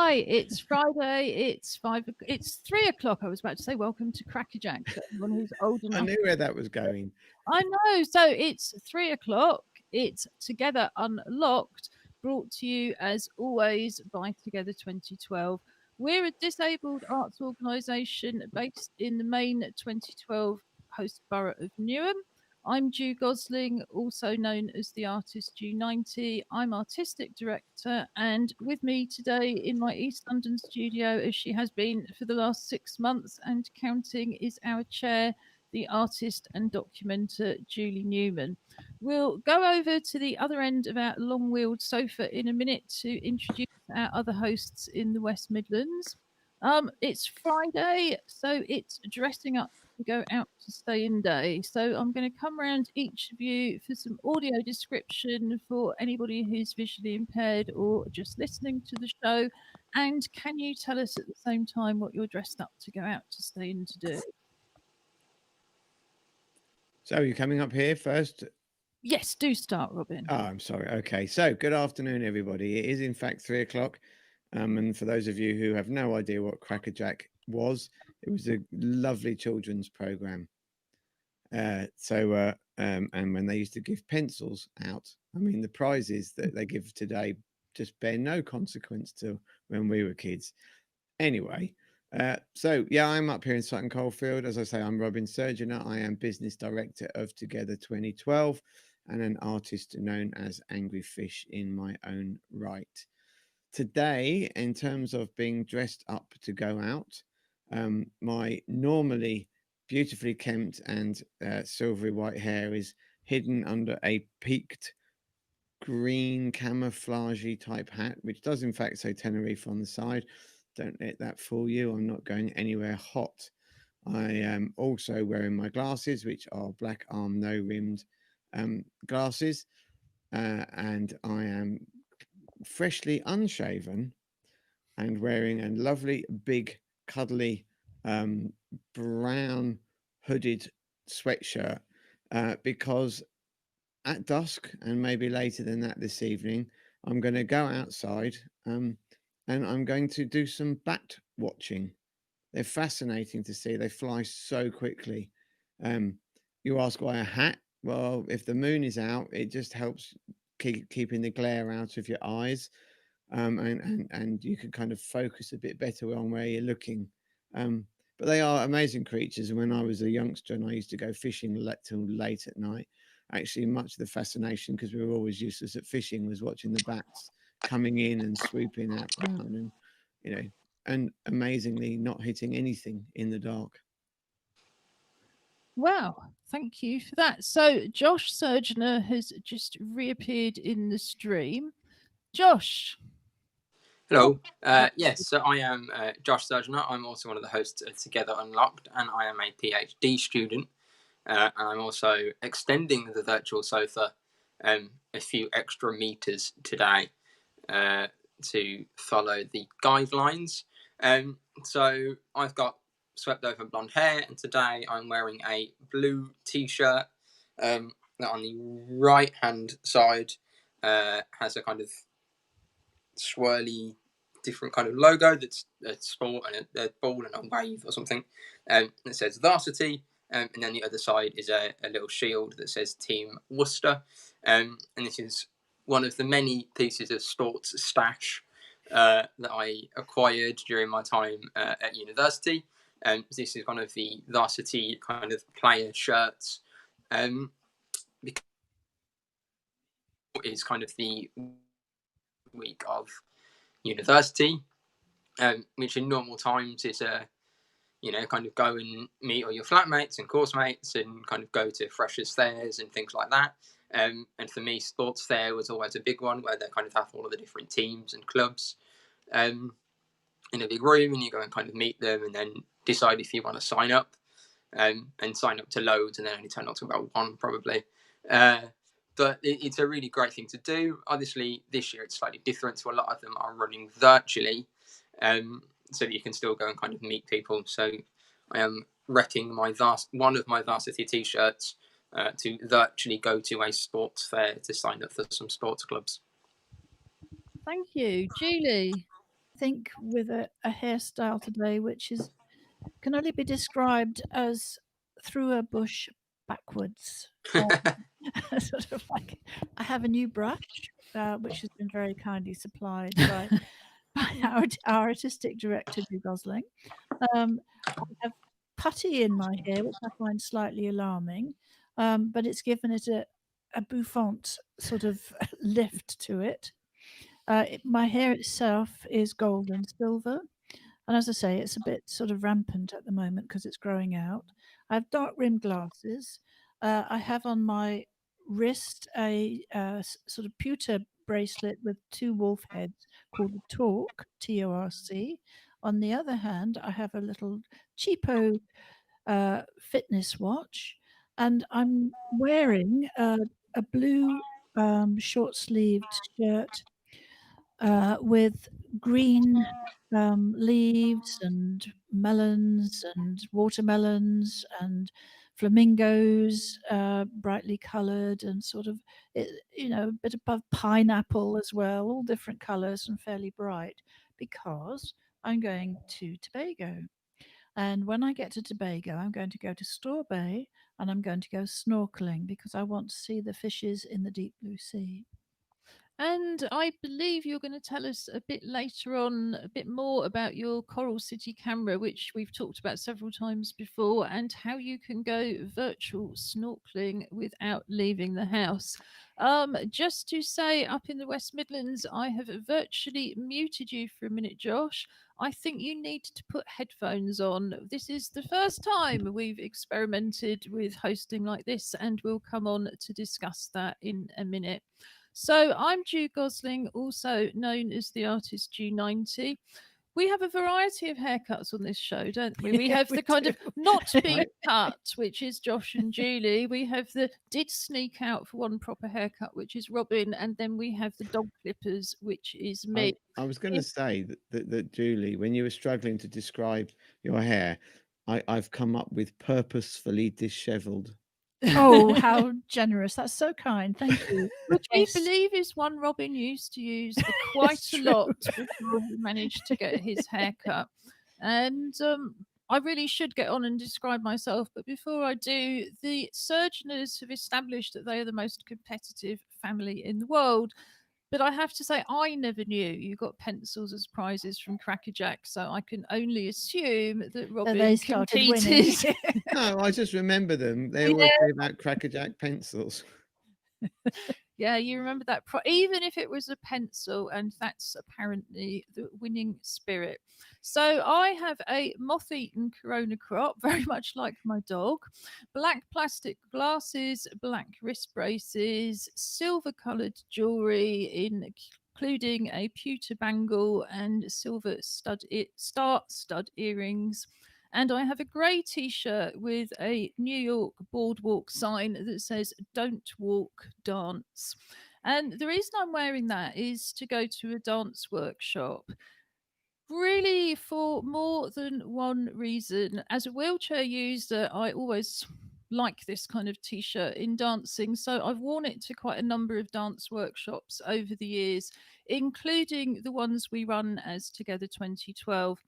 Hi, it's Friday. It's 3 o'clock. I was about to say welcome to Crackerjack. For everyone who's old I enough. knew where that was going. I know. So it's 3 o'clock. It's Together Unlocked, brought to you as always by Together 2012. We're a disabled arts organisation based in the main 2012 host borough of Newham. I'm Ju Gosling, also known as the artist Ju90. I'm artistic director, and with me today in my East London studio, as she has been for the last 6 months and counting, is our chair, the artist and documenter Julie Newman. We'll go over to the other end of our long-wheeled sofa in a minute to introduce our other hosts in the West Midlands. It's Friday, so it's dressing up to go out to stay in day. So I'm going to come around each of you for some audio description for anybody who's visually impaired or just listening to the show. And can you tell us at the same time what you're dressed up to go out to stay in to do? So you're coming up here first? Yes, do start, Robin. Oh, I'm sorry. Okay. So good afternoon, everybody. It is in fact 3 o'clock. And for those of you who have no idea what Crackerjack was, it was a lovely children's program. And when they used to give pencils out, I mean, the prizes that they give today just bear no consequence to when we were kids. Anyway, I'm up here in Sutton Coldfield. As I say, I'm Robin Surgeonator. I am business director of Together 2012 and an artist known as Angry Fish in my own right. Today, in terms of being dressed up to go out, my normally beautifully kempt and silvery white hair is hidden under a peaked green camouflagey type hat, which does in fact say Tenerife on the side. Don't let that fool you. I'm not going anywhere hot. I am also wearing my glasses, which are black arm, no rimmed glasses. And I am freshly unshaven and wearing a lovely, big, cuddly brown hooded sweatshirt because at dusk and maybe later than that this evening, I'm going to go outside and I'm going to do some bat watching. They're fascinating to see. They fly so quickly. You ask why a hat? Well, if the moon is out, it just helps keeping the glare out of your eyes, and you can kind of focus a bit better on where you're looking. But they are amazing creatures. And when I was a youngster and I used to go fishing till late at night, actually much of the fascination, because we were always useless at fishing, was watching the bats coming in and swooping out round and amazingly not hitting anything in the dark. Wow, thank you for that. So Josh Surgeonator has just reappeared in the stream. Josh. Hello. Yes, so I am Josh Surgeonator. I'm also one of the hosts of Together Unlocked, and I am a PhD student. And I'm also extending the virtual sofa a few extra meters today to follow the guidelines. So I've got swept over blonde hair, and today I'm wearing a blue t-shirt that on the right hand side has a kind of swirly different kind of logo that's a sport and a ball and a wave or something. It says Varsity, and then the other side is a little shield that says Team Worcester. And this is one of the many pieces of sports stash that I acquired during my time at university. This is one of the varsity kind of player shirts. Because it's kind of the week of university, which in normal times is kind of go and meet all your flatmates and course mates and kind of go to freshers fairs and things like that. And for me, sports fair was always a big one where they kind of have all of the different teams and clubs in a big room, and you go and kind of meet them and then decide if you want to sign up, and sign up to loads and then only turn up to about one probably. But it's a really great thing to do. Obviously, this year it's slightly different, so a lot of them are running virtually, so that you can still go and kind of meet people. So I am wrecking one of my varsity t-shirts to virtually go to a sports fair to sign up for some sports clubs. Thank you, Julie. think with a hairstyle today which is can only be described as through a bush backwards. Sort of like I have a new brush, which has been very kindly supplied by our artistic director, Ju Gosling. I have putty in my hair, which I find slightly alarming, but it's given it a bouffant sort of lift to it. My hair itself is gold and silver. And as I say, it's a bit sort of rampant at the moment because it's growing out. I have dark rimmed glasses. I have on my wrist a sort of pewter bracelet with two wolf heads called a Torc, Torc. On the other hand, I have a little cheapo fitness watch, and I'm wearing a blue short sleeved shirt with green leaves and melons and watermelons and flamingos, brightly coloured and sort of, a bit above pineapple as well, all different colours and fairly bright, because I'm going to Tobago. And when I get to Tobago, I'm going to go to Store Bay and I'm going to go snorkeling because I want to see the fishes in the deep blue sea. And I believe you're going to tell us a bit later on a bit more about your Coral City camera, which we've talked about several times before, and how you can go virtual snorkeling without leaving the house. Just to say, up in the West Midlands, I have virtually muted you for a minute, Josh. I think you need to put headphones on. This is the first time we've experimented with hosting like this, and we'll come on to discuss that in a minute. So I'm Ju Gosling, also known as the artist Ju90. We have a variety of haircuts on this show, don't we? We have we the kind do. of not being cut, which is Josh and Julie. We have the did sneak out for one proper haircut, which is Robin. And then we have the dog clippers, which is me. I was going to say that Julie, when you were struggling to describe your hair, I've come up with purposefully dishevelled. Oh, how generous. That's so kind. Thank you. Which Yes. we believe is one Robin used to use quite It's a true. lot before he managed to get his haircut. And I really should get on and describe myself, but before I do, the Surgeoners have established that they are the most competitive family in the world. But I have to say, I never knew you got pencils as prizes from Crackerjack, so I can only assume that That Robin they started winning. competed. No, I just remember them. They Yeah. always say about Crackerjack pencils. Yeah, you remember that, even if it was a pencil, and that's apparently the winning spirit. So I have a moth-eaten Corona crop, very much like my dog, black plastic glasses, black wrist braces, silver-coloured jewellery, including a pewter bangle and silver star stud earrings. And I have a grey t shirt with a New York boardwalk sign that says, "Don't walk, dance." And the reason I'm wearing that is to go to a dance workshop, really for more than one reason. As a wheelchair user, I always like this kind of t shirt in dancing. So I've worn it to quite a number of dance workshops over the years, including the ones we run as Together 2012.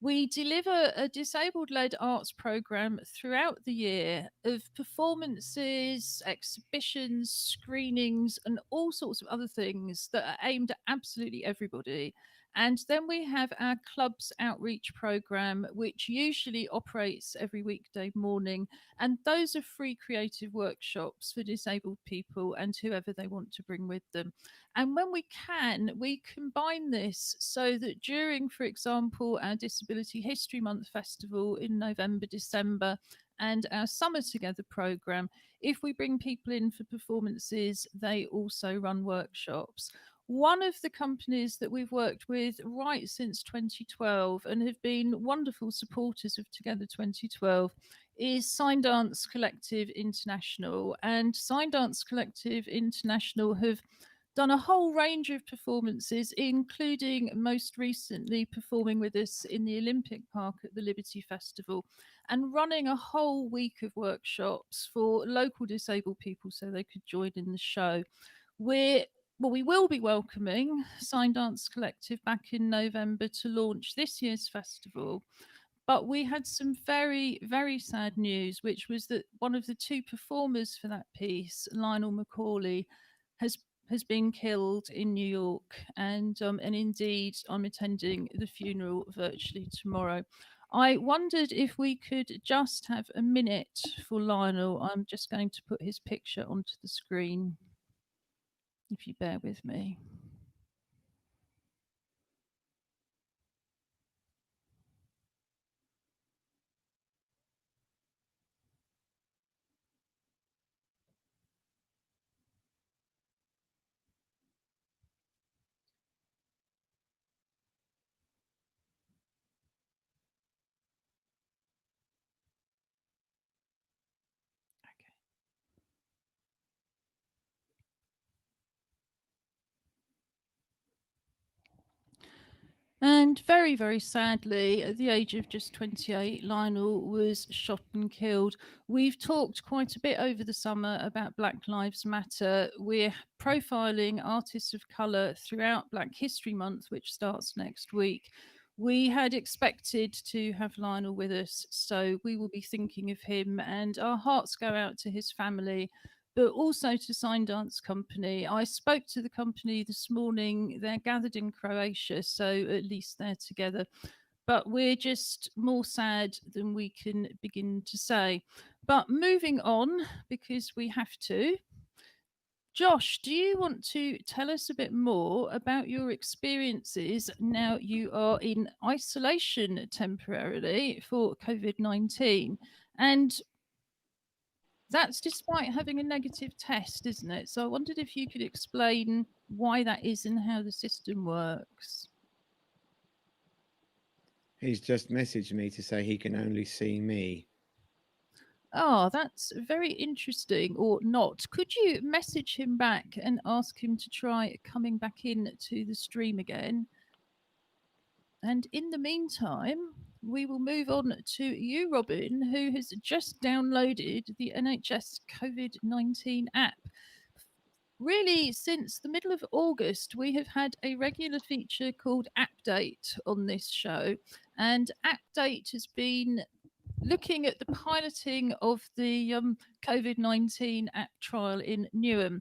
We deliver a disabled led arts program throughout the year of performances, exhibitions, screenings, and all sorts of other things that are aimed at absolutely everybody. And then we have our club's outreach program, which usually operates every weekday morning. And those are free creative workshops for disabled people and whoever they want to bring with them. And when we can, we combine this so that during, for example, our Disability History Month festival in November, December, and our Summer Together programme, if we bring people in for performances, they also run workshops. One of the companies that we've worked with right since 2012 and have been wonderful supporters of Together 2012 is Sign Dance Collective International. And Sign Dance Collective International have done a whole range of performances, including most recently performing with us in the Olympic Park at the Liberty Festival and running a whole week of workshops for local disabled people so they could join in the show. We're we will be welcoming Sign Dance Collective back in November to launch this year's festival. But we had some very, very sad news, which was that one of the two performers for that piece, Lionel Macaulay, has been killed in New York, and indeed I'm attending the funeral virtually tomorrow. I wondered if we could just have a minute for Lionel. I'm just going to put his picture onto the screen, if you bear with me. And very, very sadly, at the age of just 28, Lionel was shot and killed. We've talked quite a bit over the summer about Black Lives Matter. We're profiling artists of colour throughout Black History Month, which starts next week. We had expected to have Lionel with us, so we will be thinking of him, and our hearts go out to his family, but also to Sign Dance Company. I spoke to the company this morning. They're gathered in Croatia, so at least they're together. But we're just more sad than we can begin to say. But moving on, because we have to. Josh, do you want to tell us a bit more about your experiences now you are in isolation temporarily for COVID-19? And that's despite having a negative test, isn't it? So I wondered if you could explain why that is and how the system works. He's just messaged me to say he can only see me. Oh, that's very interesting, or not. Could you message him back and ask him to try coming back in to the stream again? And in the meantime, we will move on to you, Robin, who has just downloaded the NHS COVID-19 app. Really, since the middle of August, we have had a regular feature called Update on this show. And Update has been looking at the piloting of the COVID-19 app trial in Newham.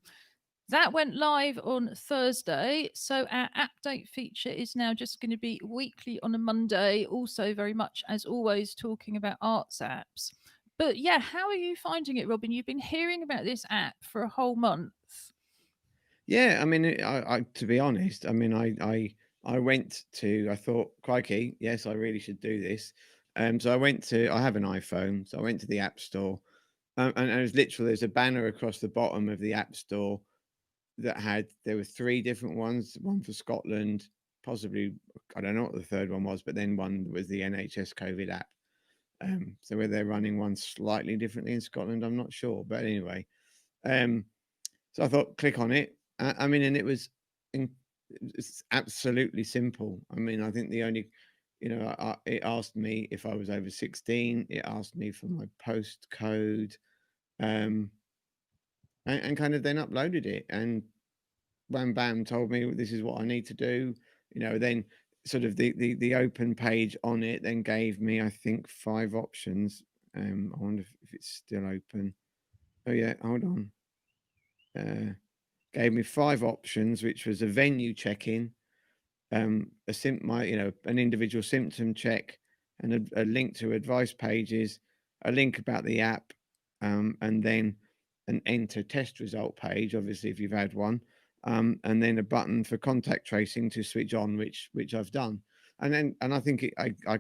That went live on Thursday. So our Update feature is now just going to be weekly on a Monday. Also, very much, as always, talking about arts apps. But yeah, how are you finding it, Robin? You've been hearing about this app for a whole month. Yeah, I mean, I to be honest, I mean, I went to, I thought, crikey, yes, I really should do this. So I have an iPhone, so I went to the App Store, and it was literally, there's a banner across the bottom of the App Store there were three different ones, one for Scotland, possibly, I don't know what the third one was, but then one was the NHS COVID app. So whether they're running one slightly differently in Scotland, I'm not sure. But anyway, so I thought, click on it. I mean, and it's absolutely simple. I mean, I think the only, it asked me if I was over 16. It asked me for my postcode, and kind of then uploaded it, and wham bam, told me this is what I need to do. Then sort of the open page on it then gave me, I think, 5 options. I wonder if it's still open. Oh yeah, hold on. Gave me 5 options, which was a venue check-in, an individual symptom check, and a link to advice pages, a link about the app, and then an enter test result page, obviously if you've had one, and then a button for contact tracing to switch on, which I've done. And I think I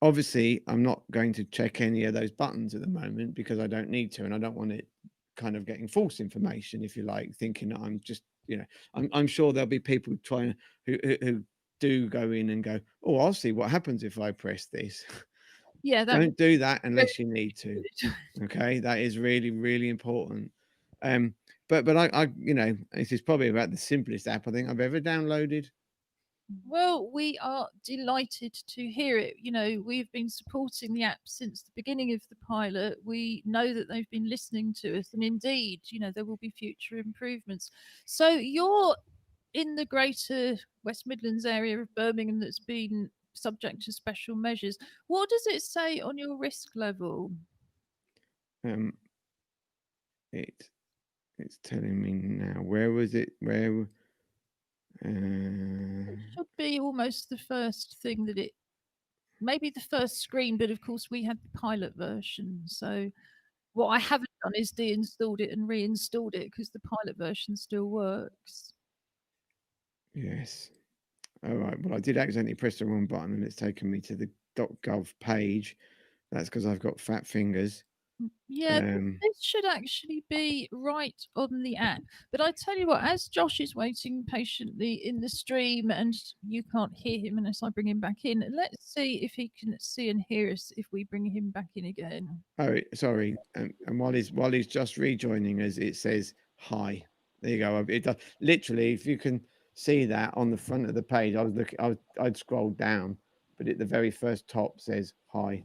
obviously I'm not going to check any of those buttons at the moment because I don't need to, and I don't want it kind of getting false information, if you like, thinking that I'm just, I'm sure there'll be people trying who do go in and go, oh, I'll see what happens if I press this. Yeah, don't do that unless you need to. Okay, that is really, really important. But I this is probably about the simplest app I think I've ever downloaded. Well, we are delighted to hear it. You know, we've been supporting the app since the beginning of the pilot. We know that they've been listening to us, and indeed, you know, there will be future improvements. So you're in the greater West Midlands area of Birmingham that's been subject to special measures. What does it say on your risk level? Um, it's telling me now. Where was it? Where? It should be almost the first thing that it, maybe the first screen, but of course we had the pilot version. So what I haven't done is deinstalled it and reinstalled it because the pilot version still works. Yes. All right. Well, I did accidentally press the wrong button, and it's taken me to the .gov page. That's because I've got fat fingers. Yeah, this should actually be right on the app. But I tell you what, as Josh is waiting patiently in the stream and you can't hear him unless I bring him back in, let's see if he can see and hear us if we bring him back in again. Oh, sorry. And while he's just rejoining us, it says hi. There you go. It does literally. If you can see that on the front of the page, I was looking. I'd scrolled down, but at the very first top says hi.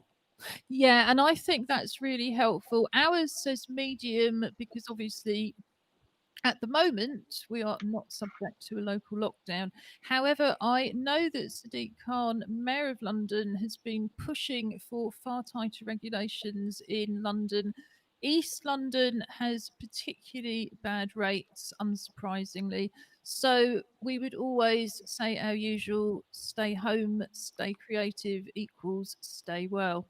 Yeah, and I think that's really helpful. Ours says medium because obviously at the moment, we are not subject to a local lockdown. However, I know that Sadiq Khan, Mayor of London, has been pushing for far tighter regulations in London. East London has particularly bad rates, unsurprisingly. So we would always say our usual stay home, stay creative equals stay well.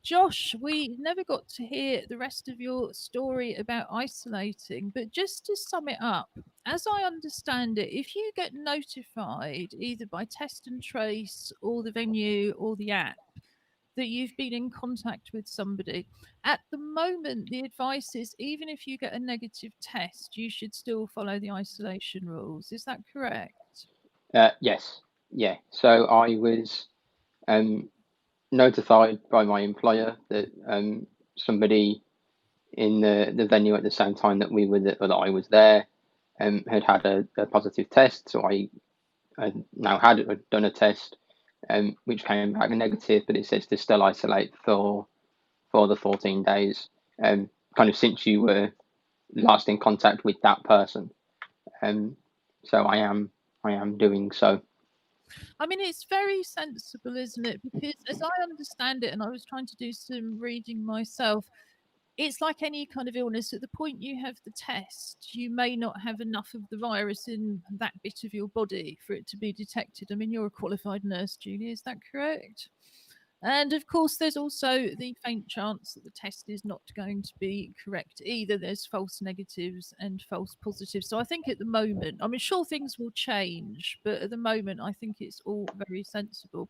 Josh, we never got to hear the rest of your story about isolating, but just to sum it up, as I understand it, if you get notified either by test and trace or the venue or the app that you've been in contact with somebody, at the moment, the advice is even if you get a negative test, you should still follow the isolation rules. Is that correct? Yes, yeah. So I was notified by my employer that somebody in the venue at the same time that that I was there had a positive test. So I now had done a test, which came back negative, but it says to still isolate for the 14 days, kind of since you were last in contact with that person. So I am doing so. I mean, it's very sensible, isn't it? Because as I understand it, and I was trying to do some reading myself, it's like any kind of illness. At the point you have the test, you may not have enough of the virus in that bit of your body for it to be detected. I mean, you're a qualified nurse, Julie, is that correct? And of course, there's also the faint chance that the test is not going to be correct either. There's false negatives and false positives. So I think at the moment, I mean, sure, things will change, but at the moment, I think it's all very sensible.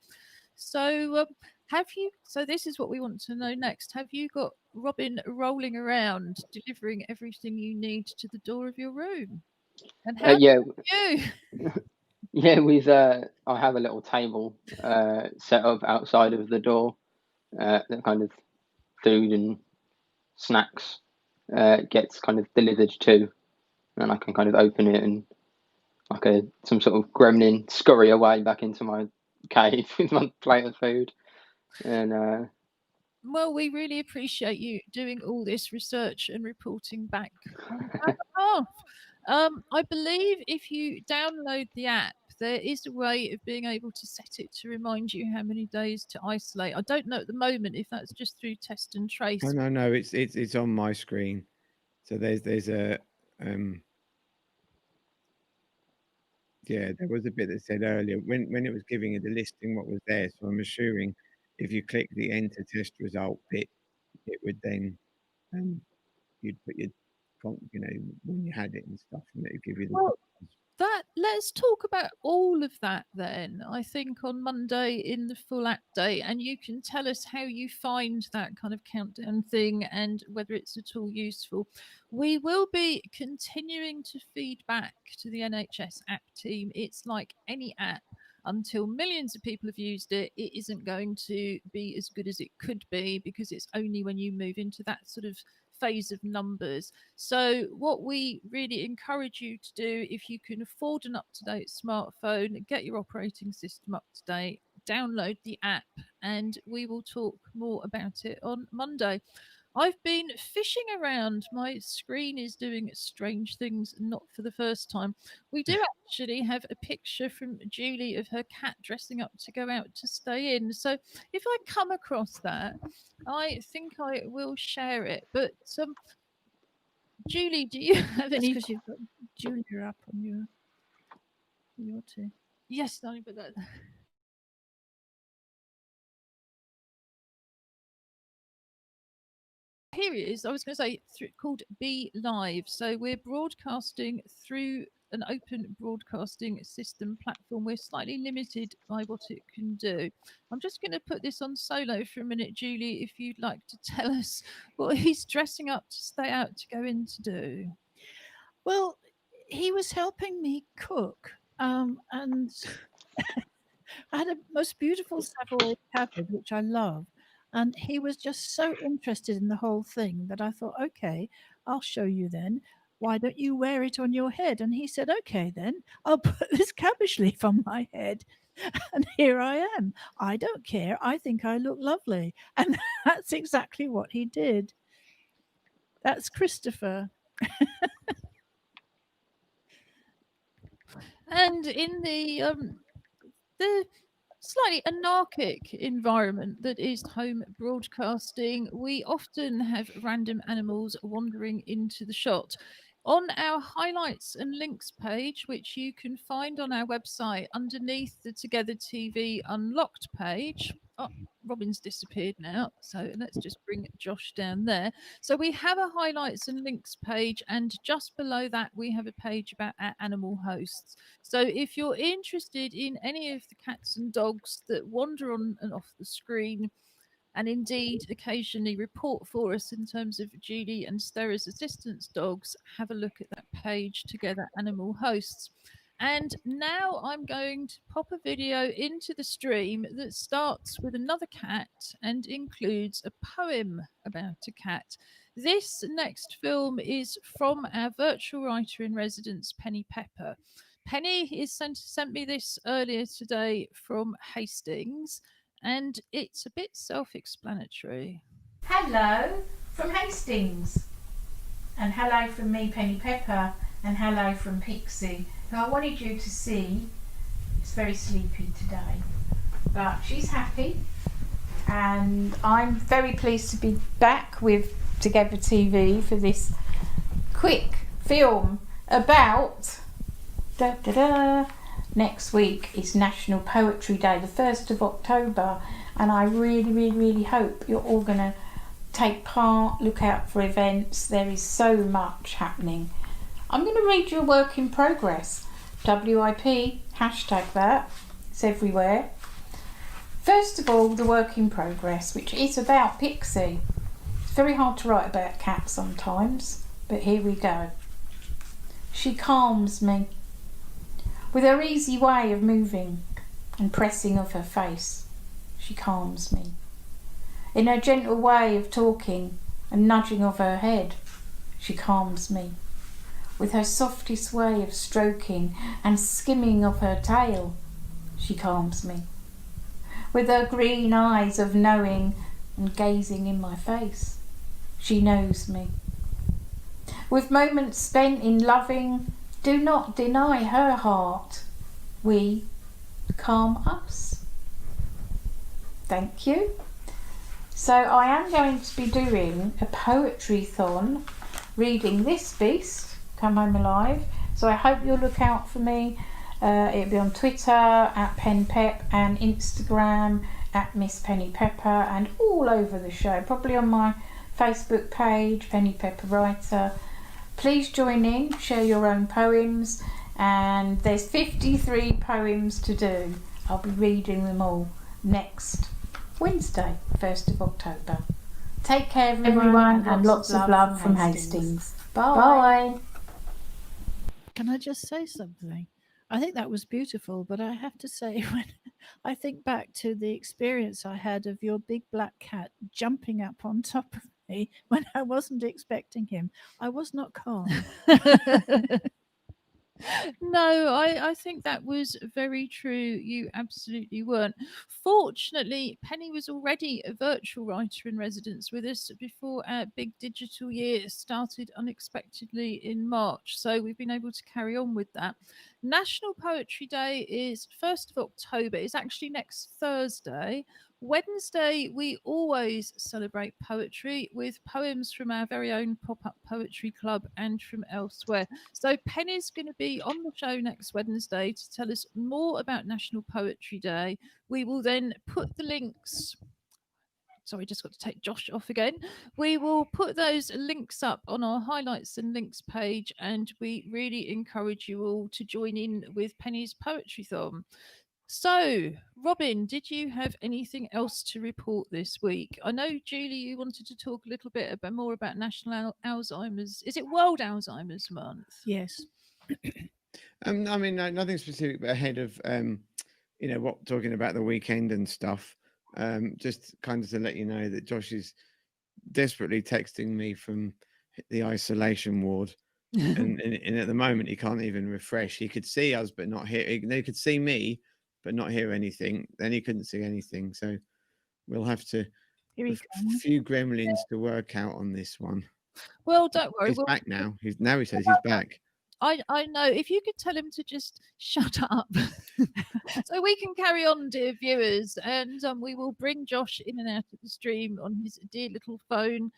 So, have you? So, this is what we want to know next. Have you got Robin rolling around delivering everything you need to the door of your room? And how Yeah, you? yeah. I have a little table set up outside of the door that kind of food and snacks gets kind of delivered to, and I can kind of open it and like some sort of gremlin scurry away back into my cave with my plate of food. And Well, we really appreciate you doing all this research and reporting back on our behalf. I believe if you download the app, there is a way of being able to set it to remind you how many days to isolate. I don't know at the moment if that's just through test and trace. Oh no, it's on my screen. So there's a yeah, there was a bit that said earlier when it was giving you the listing what was there. So I'm assuming if you click the enter test result bit, it would then you'd put your when you had it and stuff, and it would give you the. Well, let's talk about all of that then. I think on Monday in the full app day, and you can tell us how you find that kind of countdown thing and whether it's at all useful. We will be continuing to feed back to the NHS app team. It's like any app. Until millions of people have used it, it isn't going to be as good as it could be because it's only when you move into that sort of phase of numbers. So what we really encourage you to do, if you can afford an up-to-date smartphone, get your operating system up to date, download the app, and we will talk more about it on Monday. I've been fishing around. My screen is doing strange things, not for the first time. We do actually have a picture from Julie of her cat dressing up to go out to stay in. So if I come across that, I think I will share it. But Julie, do you have That's any? because you've got Julia up on your two. Yes, darling, but that. Here it is. I was going to say called Be Live. So we're broadcasting through an open broadcasting system platform. We're slightly limited by what it can do. I'm just going to put this on solo for a minute, Julie, if you'd like to tell us what he's dressing up to stay out to go in to do. Well, he was helping me cook, and I had a most beautiful Savoy cabbage, which I love. And he was just so interested in the whole thing that I thought, okay, I'll show you then. Why don't you wear it on your head? And he said, okay, then I'll put this cabbage leaf on my head. And here I am. I don't care. I think I look lovely. And that's exactly what he did. That's Christopher. And in the slightly anarchic environment that is home broadcasting, we often have random animals wandering into the shot. On our highlights and links page, which you can find on our website underneath the Together TV Unlocked page. Oh, Robin's disappeared now, so let's just bring Josh down there. So we have a highlights and links page, and just below that we have a page about our animal hosts. So if you're interested in any of the cats and dogs that wander on and off the screen, and indeed occasionally report for us in terms of Julie and Sarah's assistance dogs, have a look at that page, Together Animal Hosts. And now I'm going to pop a video into the stream that starts with another cat and includes a poem about a cat. This next film is from our virtual writer in residence, Penny Pepper. Penny is sent me this earlier today from Hastings, and it's a bit self-explanatory. Hello from Hastings, and hello from me, Penny Pepper, and hello from Pixie, who I wanted you to see. It's very sleepy today, but she's happy, and I'm very pleased to be back with Together TV for this quick film about next week is National Poetry Day, the 1st of October, and I really hope you're all going to take part, look out for events. There is so much happening. I'm going to read you a work in progress. WIP, hashtag that, it's everywhere. First of all, the work in progress, which is about Pixie. It's very hard to write about cats sometimes, but here we go. She calms me with her easy way of moving and pressing of her face. She calms me. In her gentle way of talking and nudging of her head, she calms me. With her softest way of stroking and skimming of her tail, she calms me. With her green eyes of knowing and gazing in my face, she knows me. With moments spent in loving, do not deny her heart. We calm us. Thank you. So I am going to be doing a poetry-thon, reading this beast, Come Home Alive. So I hope you'll look out for me. It'll be on Twitter at PenPep and Instagram at Miss Penny Pepper and all over the show. Probably on my Facebook page, Penny Pepper Writer. Please join in, share your own poems, and there's 53 poems to do. I'll be reading them all next Wednesday, 1st of October. Take care everyone and lots of love from Hastings. Bye. Can I just say something? I think that was beautiful, but I have to say, when I think back to the experience I had of your big black cat jumping up on top of me when I wasn't expecting him. I was not calm. No, I think that was very true. You absolutely weren't. Fortunately, Penny was already a virtual writer in residence with us before our big digital year started unexpectedly in March. So we've been able to carry on with that. National Poetry Day is 1st of October. It's actually next Thursday. Wednesday, we always celebrate poetry with poems from our very own pop up poetry club and from elsewhere. So, Penny's going to be on the show next Wednesday to tell us more about National Poetry Day. We will then put the links. Sorry, just got to take Josh off again. We will put those links up on our highlights and links page, and we really encourage you all to join in with Penny's Poetry-thon. So, Robin, did you have anything else to report this week? I know, Julie, you wanted to talk a little bit more about National Alzheimer's. Is it World Alzheimer's Month? Yes. I mean, nothing specific, but ahead of what talking about the weekend and stuff. Just kind of to let you know that Josh is desperately texting me from the isolation ward, and at the moment he can't even refresh. He could see us, but not hear. They could see me, but not hear anything. Then he couldn't see anything. So we'll have to a few gremlins to work out on this one. Well, don't worry. He's back now. He says he's back. I know. If you could tell him to just shut up, so we can carry on, dear viewers, and we will bring Josh in and out of the stream on his dear little phone,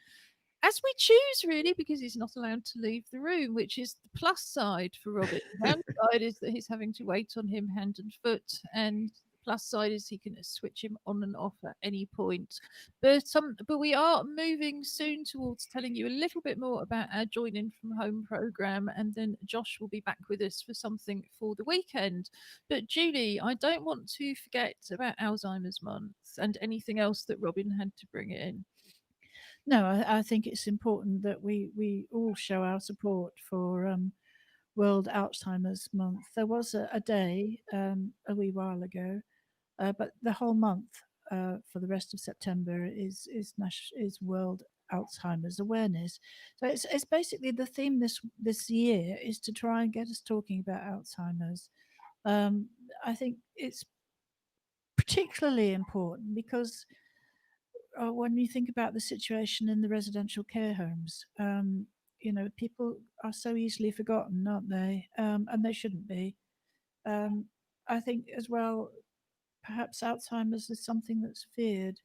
as we choose, really, because he's not allowed to leave the room, which is the plus side for Robin. The downside is that he's having to wait on him hand and foot, and the plus side is he can switch him on and off at any point. But we are moving soon towards telling you a little bit more about our Join In From Home program, and then Josh will be back with us for something for the weekend. But Julie, I don't want to forget about Alzheimer's Month and anything else that Robin had to bring in. No, I think it's important that we all show our support for World Alzheimer's Month. There was a day a wee while ago, but the whole month for the rest of September is World Alzheimer's Awareness. So it's basically the theme this year is to try and get us talking about Alzheimer's. I think it's particularly important because when you think about the situation in the residential care homes, people are so easily forgotten, aren't they? And they shouldn't be. I think as well, perhaps Alzheimer's is something that's feared.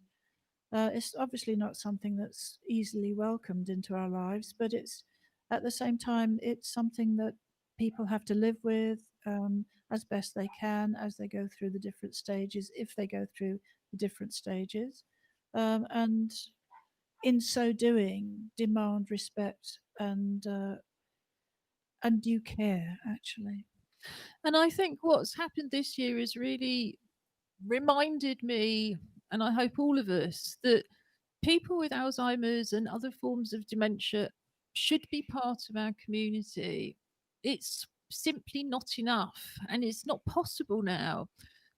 It's obviously not something that's easily welcomed into our lives, but it's at the same time, it's something that people have to live with as best they can as they go through the different stages, if they go through the different stages. And in so doing, demand respect and due care, actually. And I think what's happened this year has really reminded me, and I hope all of us, that people with Alzheimer's and other forms of dementia should be part of our community. It's simply not enough, and it's not possible now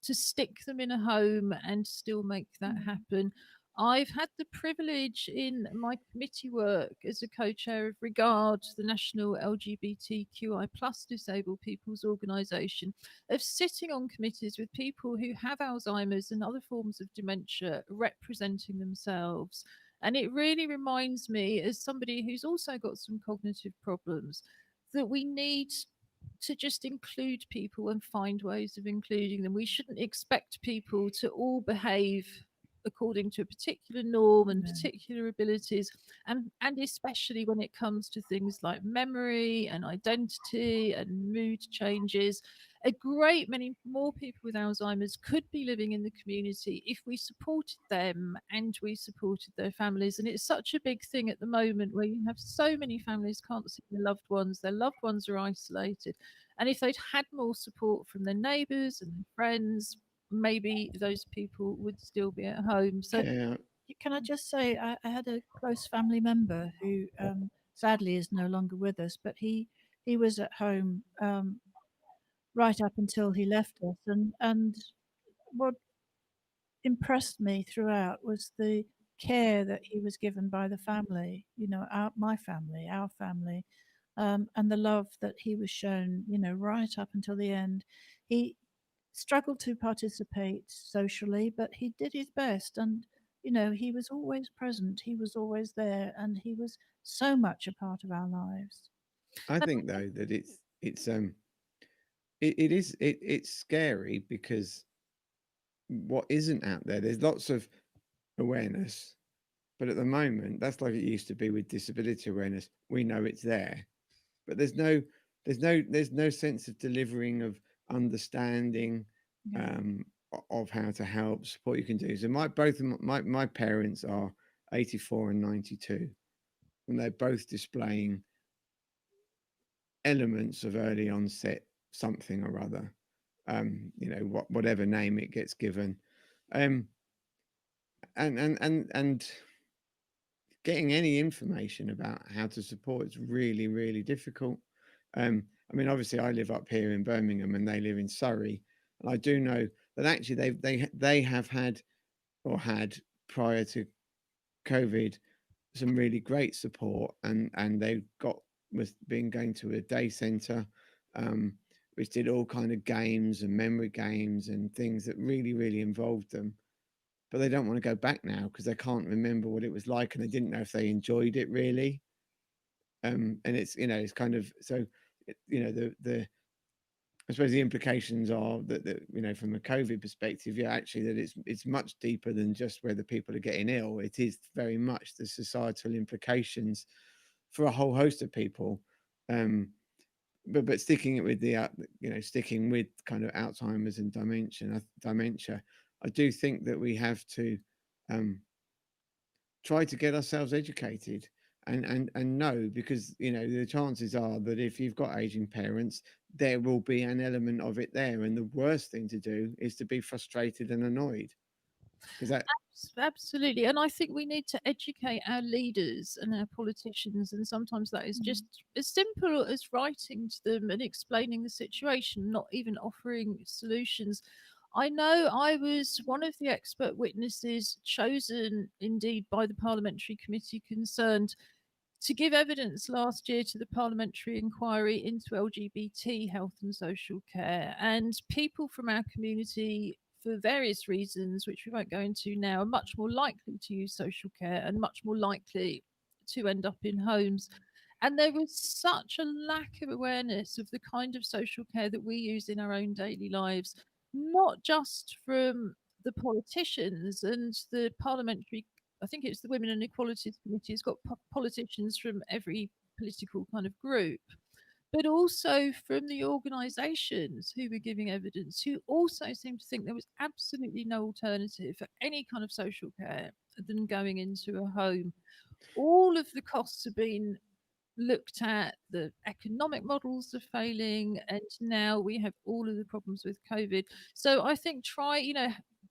to stick them in a home and still make that happen. I've had the privilege in my committee work as a co-chair of Regard, the National LGBTQI plus disabled people's organisation, of sitting on committees with people who have Alzheimer's and other forms of dementia representing themselves. And it really reminds me, as somebody who's also got some cognitive problems, that we need to just include people and find ways of including them. We shouldn't expect people to all behave according to a particular norm and particular abilities, and especially when it comes to things like memory and identity and mood changes. A great many more people with Alzheimer's could be living in the community if we supported them and we supported their families. And it's such a big thing at the moment where you have so many families can't see their loved ones are isolated, and if they'd had more support from their neighbours and their friends, maybe those people would still be at home. So can I just say, I had a close family member who sadly is no longer with us, but he was at home right up until he left us, and what impressed me throughout was the care that he was given by the family, my family, our family, and the love that he was shown, right up until the end. He struggled to participate socially, but he did his best. And, he was always present. He was always there. And he was so much a part of our lives. I think though that it's scary because what isn't out there, there's lots of awareness, but at the moment that's like it used to be with disability awareness. We know it's there, but there's no sense of delivering, of understanding, of how to help, support you can do. So my parents are 84 and 92, and they're both displaying elements of early onset something or other, whatever name it gets given, and getting any information about how to support is really, really difficult. I mean, obviously, I live up here in Birmingham, and they live in Surrey, and I do know that actually they have had, or had prior to COVID, some really great support, and they've got was been going to a day centre, which did all kind of games and memory games and things that really, really involved them. But they don't want to go back now because they can't remember what it was like, and they didn't know if they enjoyed it really. And it's it's kind of so, the I suppose the implications are that from a COVID perspective, yeah, actually that it's much deeper than just whether people are getting ill. It is very much the societal implications for a whole host of people. But sticking it with sticking with kind of Alzheimer's and dementia, I do think that we have to try to get ourselves educated and know, because the chances are that if you've got aging parents, there will be an element of it there, and the worst thing to do is to be frustrated and annoyed, because that Absolutely. And I think we need to educate our leaders and our politicians. And sometimes that is just as simple as writing to them and explaining the situation, not even offering solutions. I know I was one of the expert witnesses chosen indeed by the parliamentary committee concerned to give evidence last year to the parliamentary inquiry into LGBT health and social care. And people from our community, for various reasons, which we won't go into now, are much more likely to use social care and much more likely to end up in homes. And there was such a lack of awareness of the kind of social care that we use in our own daily lives, not just from the politicians and the parliamentary. I think it's the Women and Equalities Committee has got politicians from every political kind of group, but also from the organisations who were giving evidence, who also seemed to think there was absolutely no alternative for any kind of social care than going into a home. All of the costs have been looked at, the economic models are failing, and now we have all of the problems with COVID. So I think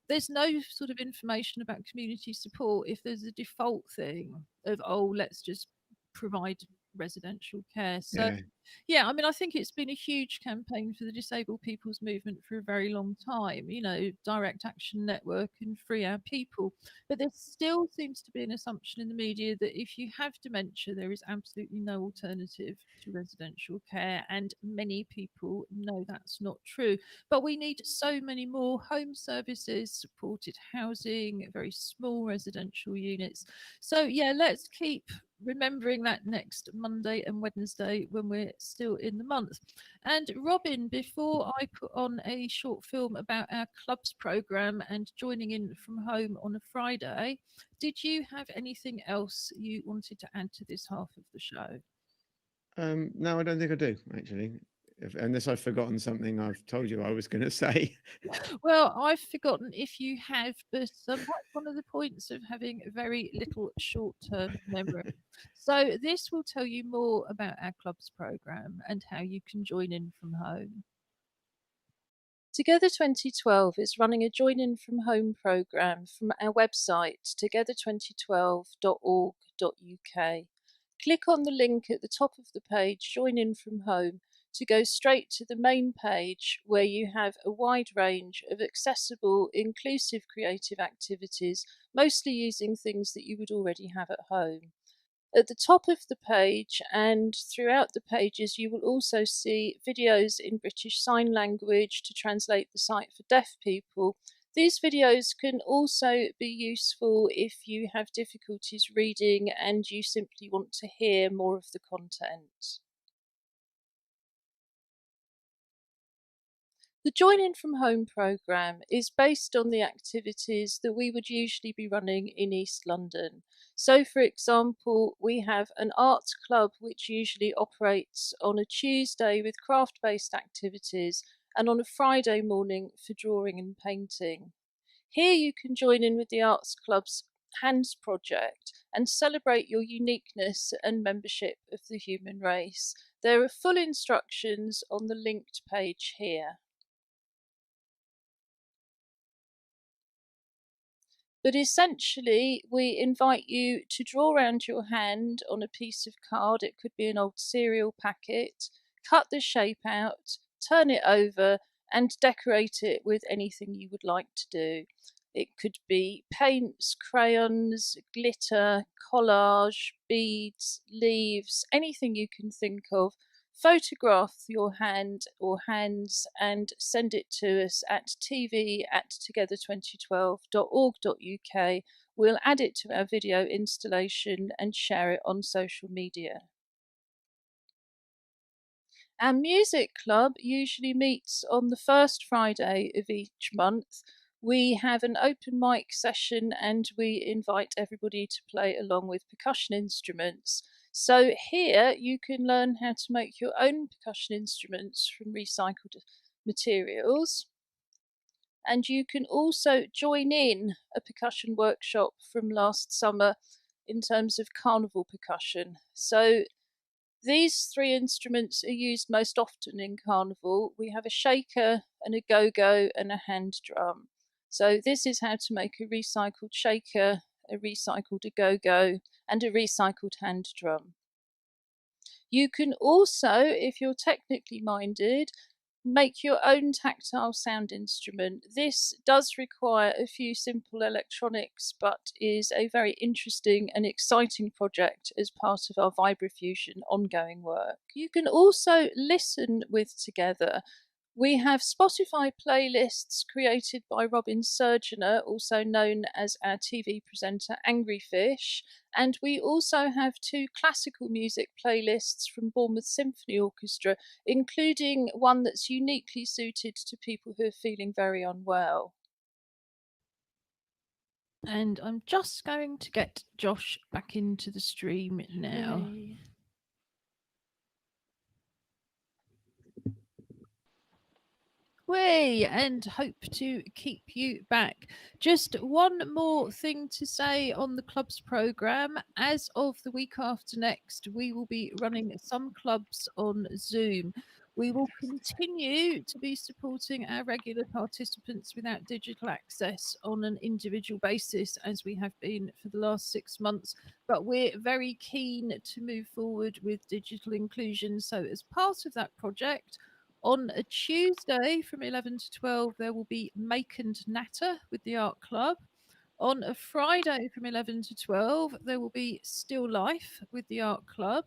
there's no sort of information about community support if there's a default thing of, oh, let's just provide residential care. So yeah, I mean, I think it's been a huge campaign for the disabled people's movement for a very long time, Direct Action Network and Free Our People. But there still seems to be an assumption in the media that if you have dementia, there is absolutely no alternative to residential care. And many people know that's not true. But we need so many more home services, supported housing, very small residential units. So yeah, let's keep remembering that next Monday and Wednesday when we're still in the month. And Robin, before I put on a short film about our clubs programme and joining in from home on a Friday, did you have anything else you wanted to add to this half of the show? No, I don't think I do, actually. Unless I've forgotten something I've told you I was going to say. Well, I've forgotten if you have, but that's one of the points of having a very little short-term memory. So this will tell you more about our clubs programme and how you can join in from home. Together 2012 is running a join in from home programme from our website together2012.org.uk. Click on the link at the top of the page, Join In From Home, to go straight to the main page where you have a wide range of accessible, inclusive creative activities, mostly using things that you would already have at home. At the top of the page and throughout the pages, you will also see videos in British Sign Language to translate the site for deaf people. These videos can also be useful if you have difficulties reading and you simply want to hear more of the content. The Join In From Home programme is based on the activities that we would usually be running in East London. So, for example, we have an arts club which usually operates on a Tuesday with craft-based activities and on a Friday morning for drawing and painting. Here you can join in with the arts club's Hands project and celebrate your uniqueness and membership of the human race. There are full instructions on the linked page here. But essentially, we invite you to draw around your hand on a piece of card. It could be an old cereal packet. Cut the shape out, turn it over, and decorate it with anything you would like to do. It could be paints, crayons, glitter, collage, beads, leaves, anything you can think of. Photograph your hand or hands and send it to us at tv@together2012.org.uk. We'll add it to our video installation and share it on social media. Our music club usually meets on the first Friday of each month. We have an open mic session and we invite everybody to play along with percussion instruments. So here you can learn how to make your own percussion instruments from recycled materials. And you can also join in a percussion workshop from last summer in terms of carnival percussion. So these three instruments are used most often in carnival. We have a shaker and a go-go and a hand drum. So this is how to make a recycled shaker, a recycled go-go, and a recycled hand drum. You can also, if you're technically minded, make your own tactile sound instrument. This does require a few simple electronics, but is a very interesting and exciting project as part of our Vibrafusion ongoing work. You can also listen with Together. We have Spotify playlists created by Robin Surgeonator, also known as our TV presenter Angry Fish, and we also have 2 classical music playlists from Bournemouth Symphony Orchestra, including one that's uniquely suited to people who are feeling very unwell. And I'm just going to get Josh back into the stream now. Hooray. And hope to keep you back. Just one more thing to say on the club's programme. As of the week after next, we will be running some clubs on Zoom. We will continue to be supporting our regular participants without digital access on an individual basis, as we have been for the last 6 months. But we're very keen to move forward with digital inclusion. So as part of that project, on a Tuesday from 11 to 12, there will be Make and Natter with the Art Club. On a Friday from 11 to 12, there will be Still Life with the Art Club.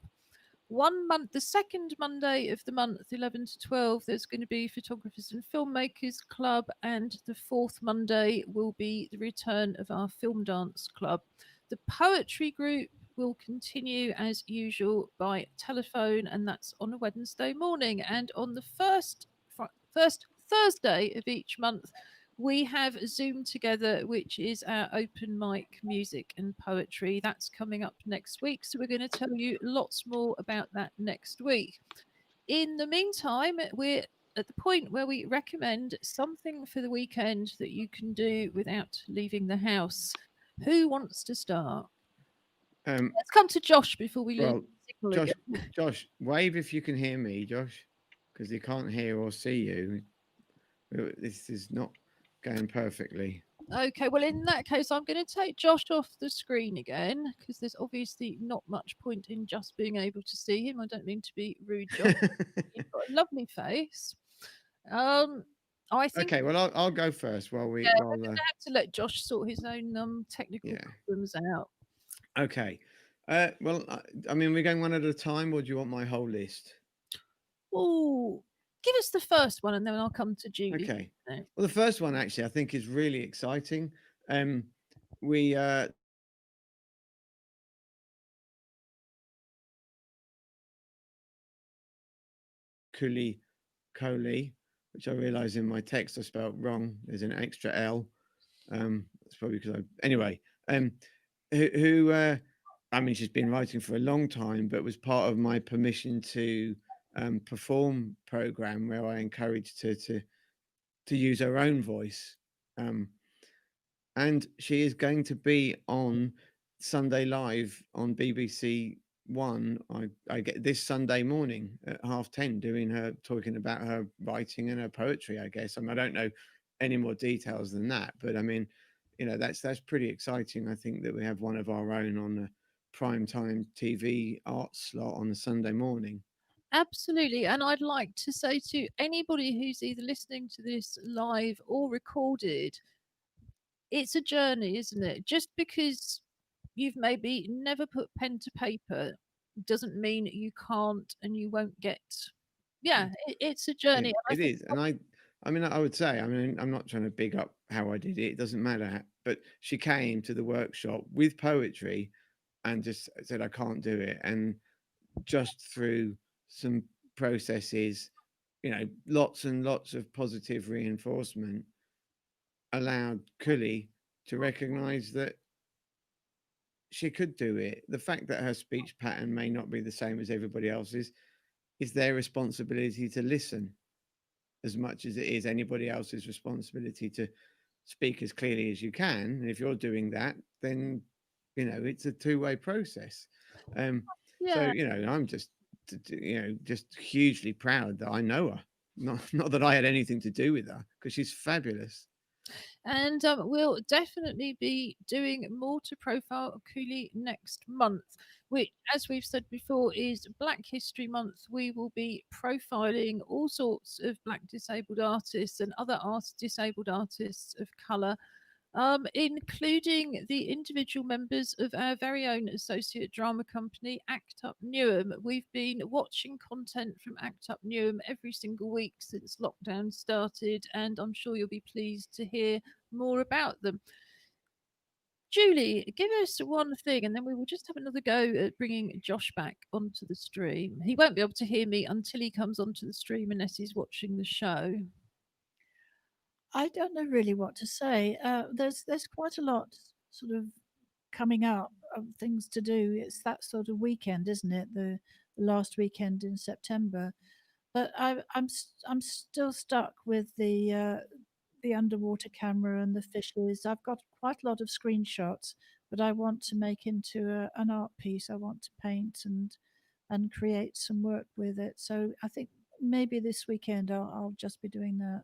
1 month, the second Monday of the month, 11 to 12, there's going to be Photographers and Filmmakers Club, and the 4th Monday will be the return of our Film Dance Club. The poetry group will continue as usual by telephone, and that's on a Wednesday morning. And on the first Thursday of each month, we have Zoom Together, which is our open mic music and poetry. That's coming up next week, so we're going to tell you lots more about that next week. In the meantime, we're at the point where we recommend something for the weekend that you can do without leaving the house. Who wants to start? Let's come to Josh before we lose the signal again. Josh, wave if you can hear me, Josh, because he can't hear or see you. This is not going perfectly. Okay, well, in that case, I'm going to take Josh off the screen again because there's obviously not much point in just being able to see him. I don't mean to be rude, Josh. You've got a lovely face. Um, I think Okay, well, I'll go first while we yeah, we're while going to have to let Josh sort his own technical yeah. problems out. Okay. Well, I mean, we're going one at a time, or do you want my whole list? Oh, give us the first one, and then I'll come to Julie. Okay. No. Well, the first one actually I think is really exciting. We Kuli Coley, which I realise in my text I spelt wrong. There's an extra L. That's probably because anyway. Who I mean, she's been writing for a long time, but was part of my permission to perform program where I encouraged her to use her own voice. Um, and she is going to be on Sunday Live on BBC One. I get this Sunday morning at 10:30 doing her talking about her writing and her poetry. I guess I don't know any more details than that, but I mean, that's pretty exciting. I think that we have one of our own on a prime time TV art slot on a Sunday morning. Absolutely. And I'd like to say to anybody who's either listening to this live or recorded, it's a journey, isn't it? Just because you've maybe never put pen to paper doesn't mean you can't and you won't get. Yeah, it's a journey. And I It think, is, and I mean, I would say, I mean, I'm not trying to big up how I did it. It doesn't matter, but she came to the workshop with poetry, and just said, "I can't do it," and just through some processes, lots and lots of positive reinforcement, allowed Cully to recognise that she could do it. The fact that her speech pattern may not be the same as everybody else's is their responsibility to listen as much as it is anybody else's responsibility to speak as clearly as you can. And if you're doing that, then it's a two-way process. So yeah. I'm just just hugely proud that I know her. Not that I had anything to do with her, because she's fabulous. And we'll definitely be doing more to profile Cooley next month, which, as we've said before, is Black History Month. We will be profiling all sorts of Black disabled artists and other disabled artists of colour, including the individual members of our very own associate drama company, Act Up Newham. We've been watching content from Act Up Newham every single week since lockdown started, and I'm sure you'll be pleased to hear more about them. Julie, give us one thing, and then we will just have another go at bringing Josh back onto the stream. He won't be able to hear me until he comes onto the stream unless he's watching the show. I don't know really what to say. There's quite a lot sort of coming up of things to do. It's that sort of weekend, isn't it? The last weekend in September. But I'm still stuck with the underwater camera and the fishes. I've got quite a lot of screenshots, but I want to make into an art piece. I want to paint and create some work with it. So I think maybe this weekend I'll just be doing that.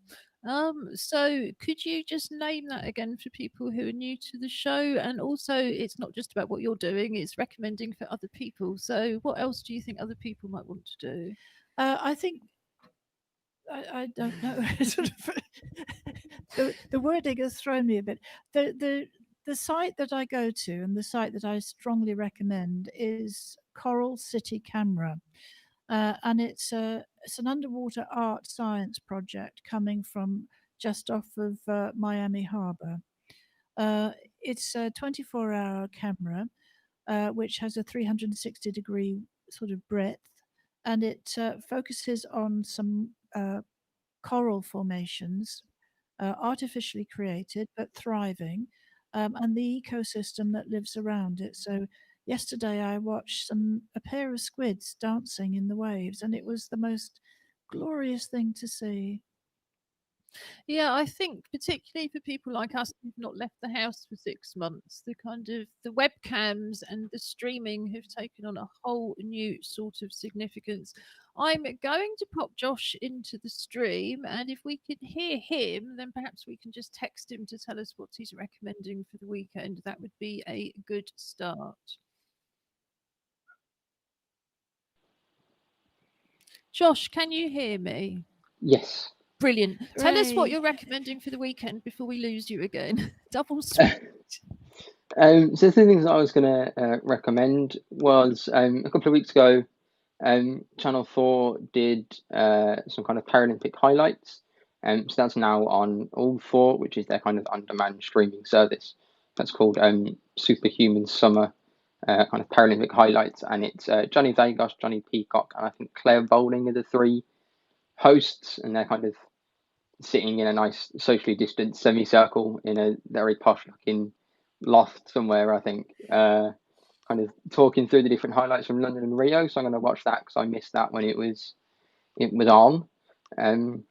So could you just name that again for people who are new to the show? And also, it's not just about what you're doing; it's recommending for other people. So, what else do you think other people might want to do? I think I don't know. Sort of the wording has thrown me a bit. The site that I go to and the site that I strongly recommend is Coral City Camera, and it's an underwater art science project coming from just off of Miami Harbor. It's a 24-hour camera which has a 360-degree sort of breadth, and it focuses on some coral formations, artificially created but thriving, and the ecosystem that lives around it. So yesterday I watched a pair of squids dancing in the waves, and it was the most glorious thing to see. Yeah, I think particularly for people like us who've not left the house for 6 months, the webcams and the streaming have taken on a whole new sort of significance. I'm going to pop Josh into the stream, and if we can hear him, then perhaps we can just text him to tell us what he's recommending for the weekend. That would be a good start. Josh, can you hear me? Yes. Brilliant. Tell us what Hooray. you're recommending for the weekend before we lose you again. Double sweet. So the things that I was going to recommend was a couple of weeks ago, Channel 4 did some kind of Paralympic highlights. So that's now on All 4, which is their kind of on-demand streaming service. That's called Superhuman Summer kind of Paralympic highlights. And it's Johnny Vegas, Johnny Peacock, and I think Claire Bowling are the three hosts. And they're kind of sitting in a nice socially distanced semicircle in a very posh looking loft somewhere, I think, kind of talking through the different highlights from London and Rio. So I'm going to watch that because I missed that when it was on. And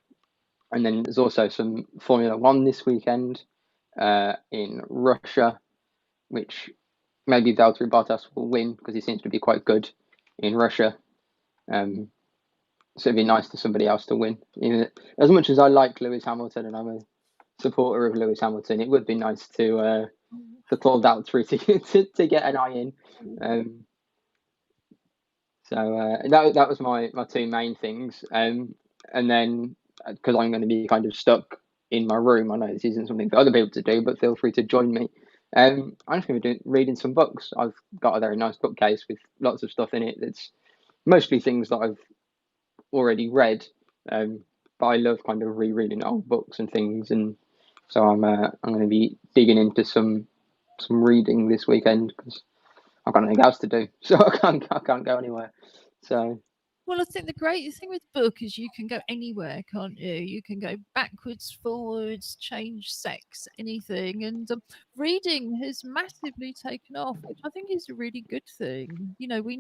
then there's also some Formula One this weekend in Russia, which maybe Valtteri Bottas will win because he seems to be quite good in Russia. So it'd be nice for somebody else to win. Even as much as I like Lewis Hamilton and I'm a supporter of Lewis Hamilton, it would be nice to for Paul Valtteri to get an eye in. So that was my two main things. And then because I'm going to be kind of stuck in my room, I know this isn't something for other people to do, but feel free to join me. I'm just going to be reading some books. I've got a very nice bookcase with lots of stuff in it. That's mostly things that I've already read, but I love kind of rereading old books and things, and so I'm going to be digging into some reading this weekend because I've got nothing else to do, so I can't go anywhere. So Well, I think the great thing with book is you can go anywhere, can't you? You can go backwards, forwards, change sex, anything. And reading has massively taken off, which I think is a really good thing. You know, we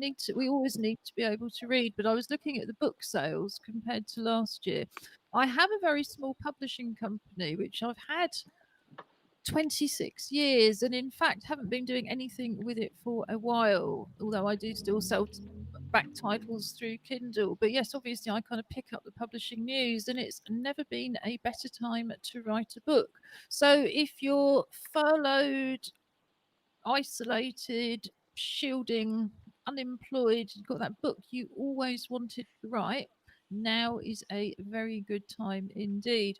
always need to be able to read. But I was looking at the book sales compared to last year. I have a very small publishing company, which I've had 26 years, and in fact haven't been doing anything with it for a while, although I do still sell back titles through Kindle. But yes, obviously I kind of pick up the publishing news, and it's never been a better time to write a book. So if you're furloughed, isolated, shielding, unemployed, you've got that book you always wanted to write, now is a very good time indeed.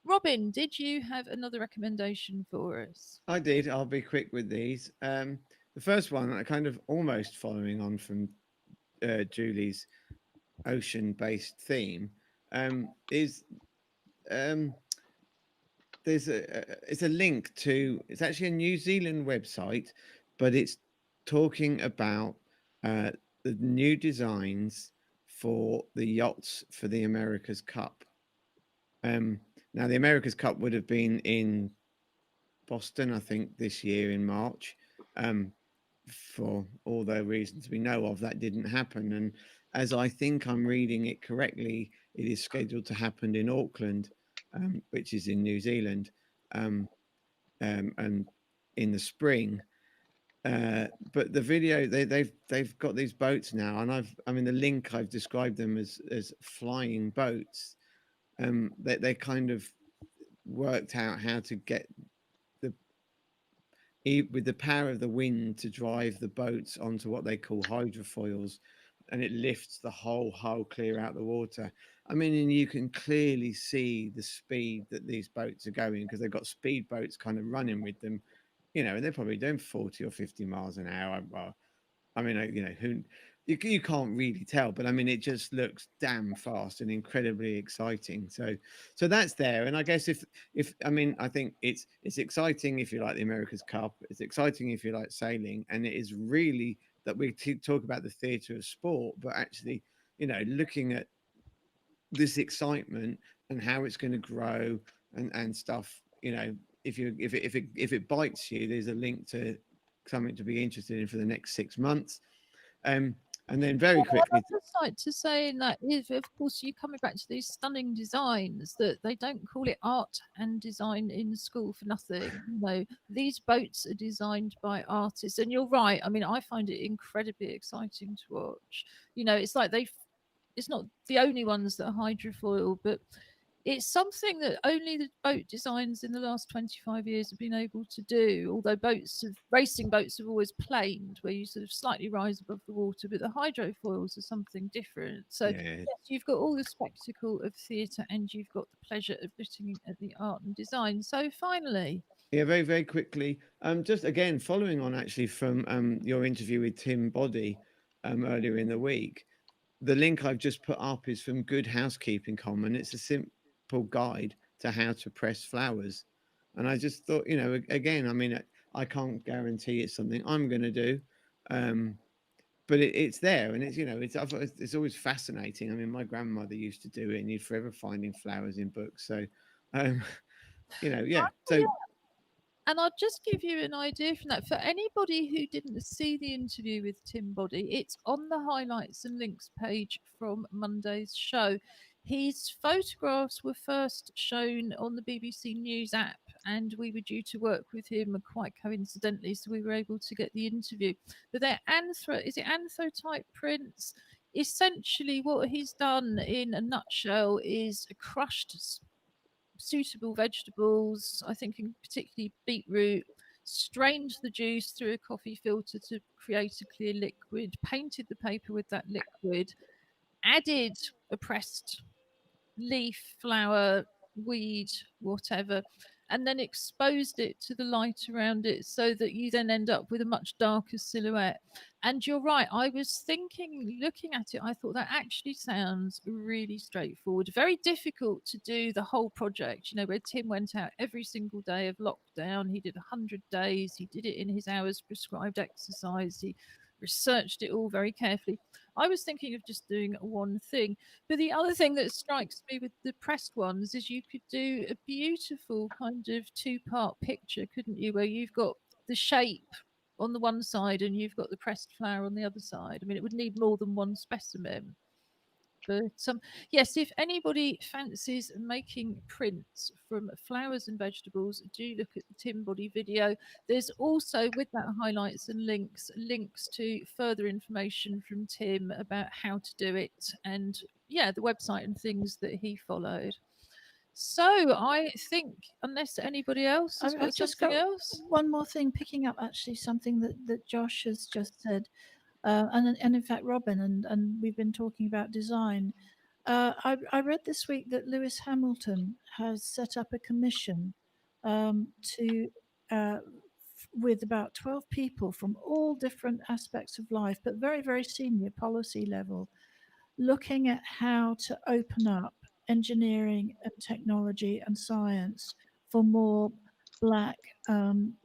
Robin, did you have another recommendation for us? I did. I'll be quick with these. The first one, I kind of almost following on from Julie's ocean-based theme, is it's a link to, it's actually a New Zealand website, but it's talking about the new designs for the yachts for the America's Cup. Now the America's Cup would have been in Boston, I think, this year in March. For all the reasons we know of, that didn't happen. And as I think I'm reading it correctly, it is scheduled to happen in Auckland, which is in New Zealand, and in the spring. But the video, they've got these boats now, and the link, I've described them as flying boats. They kind of worked out how to get with the power of the wind to drive the boats onto what they call hydrofoils, and it lifts the whole hull clear out the water. I mean, and you can clearly see the speed that these boats are going because they've got speed boats kind of running with them, and they're probably doing 40 or 50 miles an hour. Well, I mean, you can't really tell, but I mean, it just looks damn fast and incredibly exciting. So that's there. And I guess I think it's exciting if you like the America's Cup. It's exciting if you like sailing, and it is really that we talk about the theatre of sport, but actually, looking at this excitement and how it's going to grow and stuff. If it bites you, there's a link to something to be interested in for the next 6 months. And then very Well, quickly, I'd just like to say that if, of course, you're coming back to these stunning designs, that they don't call it art and design in school for nothing. You know, these boats are designed by artists, and you're right. I mean, I find it incredibly exciting to watch. You know, it's like it's not the only ones that are hydrofoil, but it's something that only the boat designs in the last 25 years have been able to do. Although racing boats have always planed, where you sort of slightly rise above the water, but the hydrofoils are something different. So yeah, yes, you've got all the spectacle of theatre, and you've got the pleasure of looking at the art and design. So finally, yeah, very, very quickly. Just again, following on actually from your interview with Tim Body earlier in the week, the link I've just put up is from Good Housekeeping Common. It's a simple guide to how to press flowers. And I just thought, you know, again, I mean, I can't guarantee it's something I'm going to do, but it's there, and it's, you know, it's always fascinating. I mean, my grandmother used to do it, and you're forever finding flowers in books. So, um, you know, yeah. So and I'll just give you an idea from that. For anybody who didn't see the interview with Tim Body, it's on the highlights and links page from Monday's show. His photographs were first shown on the BBC News app, and we were due to work with him quite coincidentally, so we were able to get the interview. But they're anthotype prints? Essentially, what he's done in a nutshell is crushed suitable vegetables, I think in particularly beetroot, strained the juice through a coffee filter to create a clear liquid, painted the paper with that liquid, added a pressed leaf, flower, weed, whatever, and then exposed it to the light around it so that you then end up with a much darker silhouette. And you're right, I was thinking, looking at it, I thought that actually sounds really straightforward. Very difficult to do the whole project, you know, where Tim went out every single day of lockdown. He did 100 days, he did it in his hours prescribed exercise, he researched it all very carefully. I was thinking of just doing one thing. But the other thing that strikes me with the pressed ones is you could do a beautiful kind of two-part picture, couldn't you? Where you've got the shape on the one side and you've got the pressed flower on the other side. I mean, it would need more than one specimen. But yes, if anybody fancies making prints from flowers and vegetables, do look at the Tim Body video. There's also, with that highlights and links to further information from Tim about how to do it, and yeah, the website and things that he followed. So I think, unless anybody else has got I've just something got else. one more thing, picking up actually something that Josh has just said, and in fact Robin, and we've been talking about design. I read this week that Lewis Hamilton has set up a commission to with about 12 people from all different aspects of life, but very, very senior policy level, looking at how to open up engineering and technology and science for more Black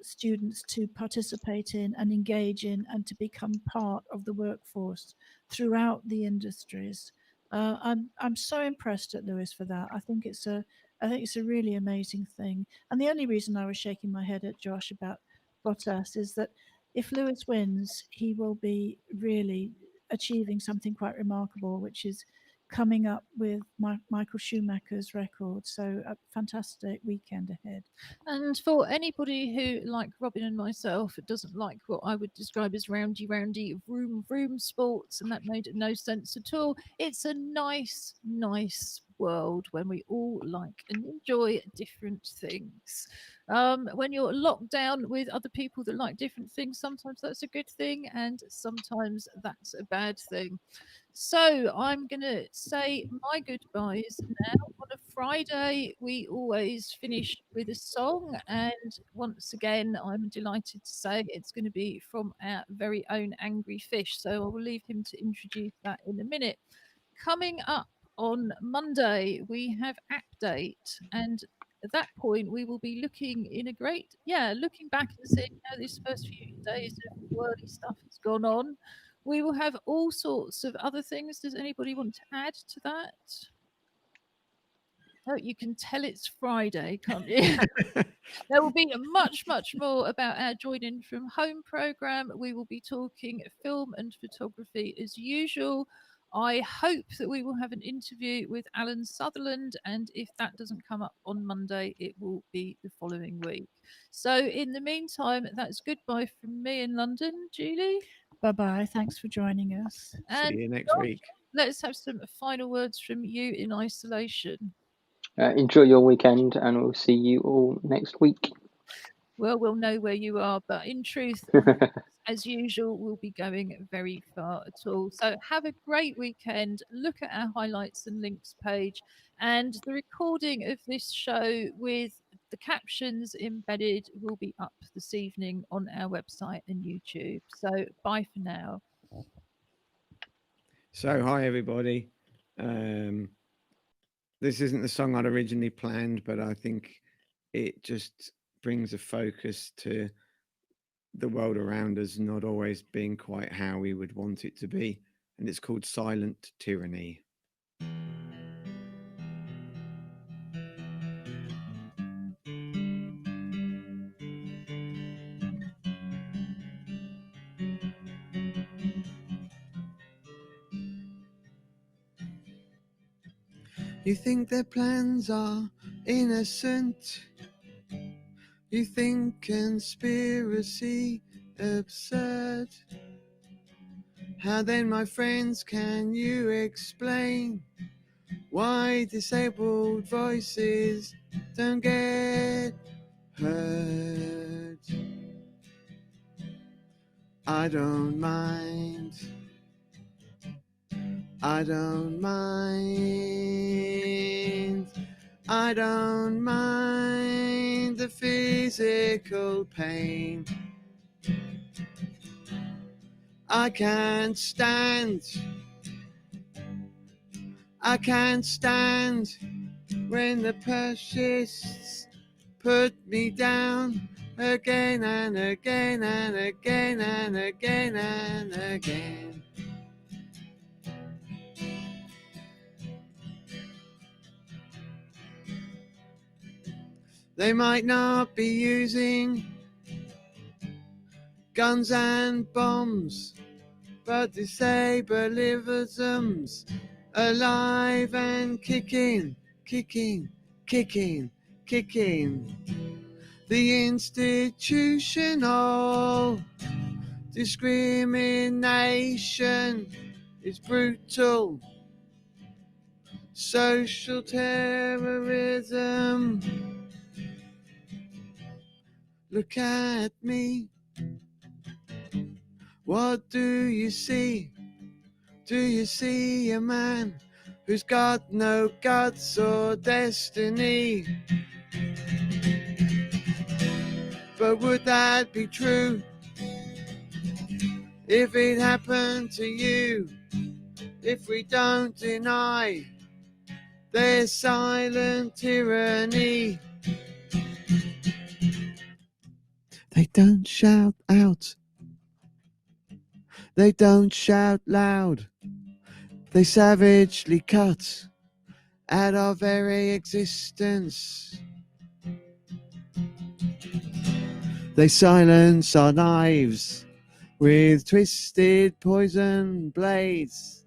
students to participate in and engage in and to become part of the workforce throughout the industries. I'm so impressed at Lewis for that. I think it's a really amazing thing. And the only reason I was shaking my head at Josh about Bottas is that if Lewis wins, he will be really achieving something quite remarkable, which is coming up with Michael Schumacher's record. So a fantastic weekend ahead. And for anybody who, like Robin and myself, doesn't like what I would describe as roundy, vroom sports, and that made no sense at all, it's a nice, nice world when we all like and enjoy different things. When you're locked down with other people that like different things, sometimes that's a good thing, and sometimes that's a bad thing. So I'm going to say my goodbyes now. On a Friday, we always finish with a song. And once again, I'm delighted to say it's going to be from our very own Angry Fish. So I will leave him to introduce that in a minute. Coming up on Monday, we have Update. And at that point, we will be looking looking back and seeing how these first few days of whirly stuff has gone on. We will have all sorts of other things. Does anybody want to add to that? Oh, you can tell it's Friday, can't you? There will be much, much more about our Joining from Home programme. We will be talking film and photography as usual. I hope that we will have an interview with Alan Sutherland, and if that doesn't come up on Monday, it will be the following week. So, in the meantime, that's goodbye from me in London, Julie. Bye-bye. Thanks for joining us. And See you next week. let's have some final words from you in isolation. Enjoy your weekend, and we'll see you all next week. Well, we'll know where you are, but in truth, as usual, we'll be going very far at all. So have a great weekend. Look at our highlights and links page, and the recording of this show with the captions embedded will be up this evening on our website and YouTube. So bye for now. So, hi everybody. This isn't the song I'd originally planned, but I think it just brings a focus to the world around us not always being quite how we would want it to be. And it's called Silent Tyranny. You think their plans are innocent. You think conspiracy absurd. How then, my friends, can you explain why disabled voices don't get heard? I don't mind. I don't mind. I don't mind the physical pain. I can't stand when the fascists put me down again and again and again and again and again. They might not be using guns and bombs, but disableism's alive and kicking, kicking, kicking, kicking. The institutional discrimination is brutal. Social terrorism. Look at me. What do you see? Do you see a man who's got no guts or destiny? But would that be true if it happened to you? If we don't deny their silent tyranny? They don't shout out. They don't shout loud. They savagely cut at our very existence. They silence our knives with twisted poison blades.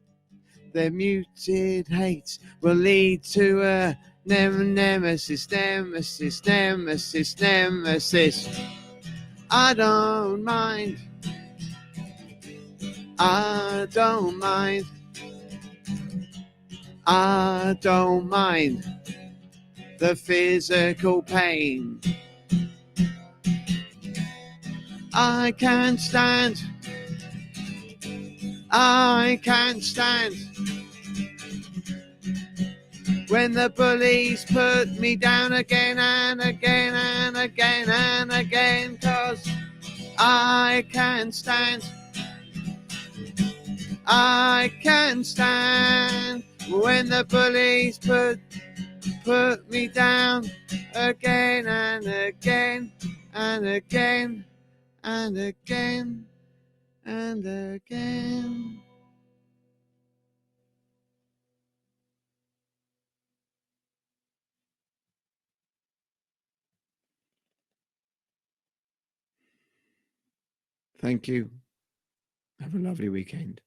Their muted hate will lead to a nemesis, nemesis, nemesis, nemesis. I don't mind. I don't mind. I don't mind the physical pain. I can't stand. I can't stand when the bullies put me down again and again and again and again, 'cause I can't stand. I can't stand when the bullies put me down again and again and again and again and again. Thank you. Have a lovely weekend.